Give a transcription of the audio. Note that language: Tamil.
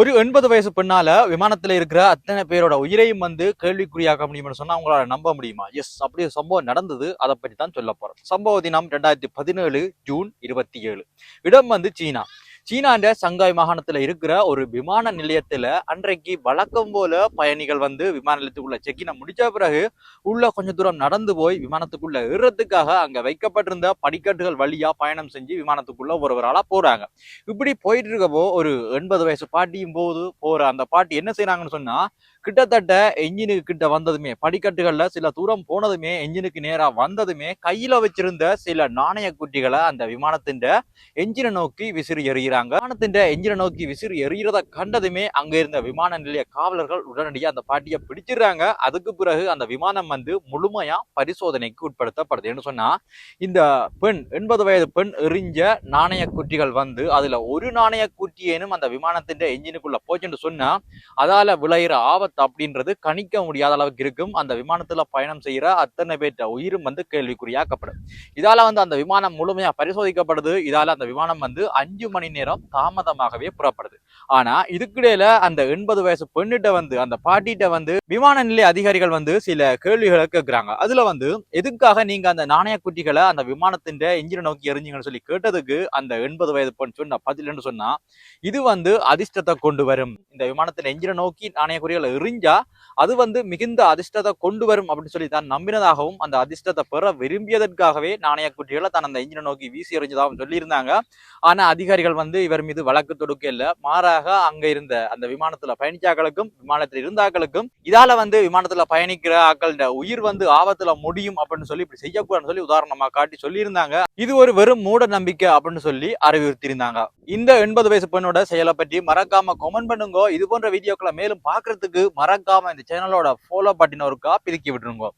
ஒரு 80 வயசு பெண்ணால விமானத்துல இருக்கிற அத்தனை பேரோட உயிரையும் கேள்விக்குறியாக்க முடியும்னு சொன்னா அவங்களால நம்ப முடியுமா? எஸ், அப்படி ஒரு சம்பவம் நடந்தது. அதை பற்றி தான் சொல்ல போறோம். சம்பவ தினம் 2017 ஜூன் 27. இடம் சீனா. சீனாண்ட சங்காய் மாகாணத்துல இருக்கிற ஒரு விமான நிலையத்துல அன்றைக்கு வழக்கம் போல பயணிகள் விமான நிலையத்துக்குள்ள செக்கின முடிச்ச பிறகு உள்ள கொஞ்ச தூரம் நடந்து போய் விமானத்துக்குள்ள ஏறதுக்காக அங்க வைக்கப்பட்டிருந்த படிக்கட்டுகள் வழியா பயணம் செஞ்சு விமானத்துக்குள்ள ஒருவரால போறாங்க. இப்படி போயிட்டு இருக்கப்போ ஒரு 80 வயசு பாட்டியும் போற அந்த பாட்டி என்ன செய்யறாங்கன்னு சொன்னா, கிட்டத்தட்ட என்ஜினுக்கு கிட்ட வந்ததுமே, படிக்கட்டுகள்ல சில தூரம் போனதுமே, என்ஜினுக்கு நேரா வந்ததுமே கையில வச்சிருந்த சில நாணய குட்டிகளை அந்த விமானத்தின் என்ஜினை நோக்கி விசிறி எறிகிறாங்க. விமானத்தின் என்ஜினை நோக்கி விசிறி எறிகிறத கண்டதுமே அங்க இருந்த விமான நிலைய காவலர்கள் உடனடியாக அந்த பாட்டியை பிடிச்சிடுறாங்க. அதுக்கு பிறகு அந்த விமானம் முழுமையா பரிசோதனைக்கு உட்படுத்தப்படுது. சொன்னா இந்த பெண் 80 வயது பெண் எறிஞ்ச நாணய குட்டிகள் அதுல ஒரு நாணய குட்டியேனும் அந்த விமானத்தின் என்ஜினுக்குள்ள போச்சுன்னு சொன்னா அதால விளையிற ஆபத்து அப்படின்றது கணிக்க முடியாத அளவுக்கு இருக்கும். அந்த விமானத்துல பயணம் செய்யற அத்தனை பேர்ட்ட உயிரும் கேள்விக்குறியாக்கப்படும். இதால அந்த விமானம் முழுமையா பரிசோதிக்கப்படுது. இதால அந்த விமானம் 5 மணி நேரம் தாமதமாகவே புறப்படுது. ஆனா இதுக்கிடையில அந்த 80 வயசு பெண்ணிட்ட அந்த பாட்டிட்ட விமான நிலைய அதிகாரிகள் சில கேள்விகளை கேட்கிறாங்க. அதுல எதுக்காக நீங்க அந்த நாணய குட்டிகளை அந்த விமானத்தின் என்ஜினை நோக்கி எறிஞ்சிங்கன்னு சொல்லி கேட்டதுக்கு அந்த 80 வயது பெண் சொன்ன பதில் சொன்னா, இது அதிர்ஷ்டத்தை கொண்டு வரும். இந்த விமானத்தின் என்ஜினை நோக்கி நாணய குறிகளை எறிஞ்சா அது மிகுந்த அதிர்ஷ்டத்தை கொண்டு வரும் அப்படின்னு சொல்லி தான் நம்பினதாகவும், அந்த அதிர்ஷ்டத்தை பெற விரும்பியதற்காகவே நாணய குட்டிகளை தான் அந்த என்ஜினை நோக்கி வீசி எறிஞ்சதாகவும் சொல்லியிருந்தாங்க. ஆனா அதிகாரிகள் இவர் மீது வழக்கு தொடுக்க இல்ல. மாறாக அங்க இருந்த அந்த விமானத்துல பயணிச்சாக்களுக்கும் விமானத்தில் இருந்தாக்களுக்கும் இதால விமானத்துல பயணிக்கிற ஆக்களோட உயிர் ஆபத்துல முடியும் அப்படின்னு சொல்லி இப்படி செய்யக்கூடாதுன்னு சொல்லி உதாரணமா காட்டி சொல்லியிருந்தாங்க. இது ஒரு வெறும் மூட நம்பிக்கை அப்படின்னு சொல்லி அறிவுறுத்தியிருந்தாங்க. இந்த 80 வயசு பெண்ணோட செயலை பற்றி மறக்காம கமெண்ட் பண்ணுங்க. இது போன்ற வீடியோக்களை மேலும் பார்க்கறதுக்கு மறக்காம இந்த சேனலோட ஃபாலோ பட்டின ஒருக்கா பிரிக்கி விட்டுருங்க.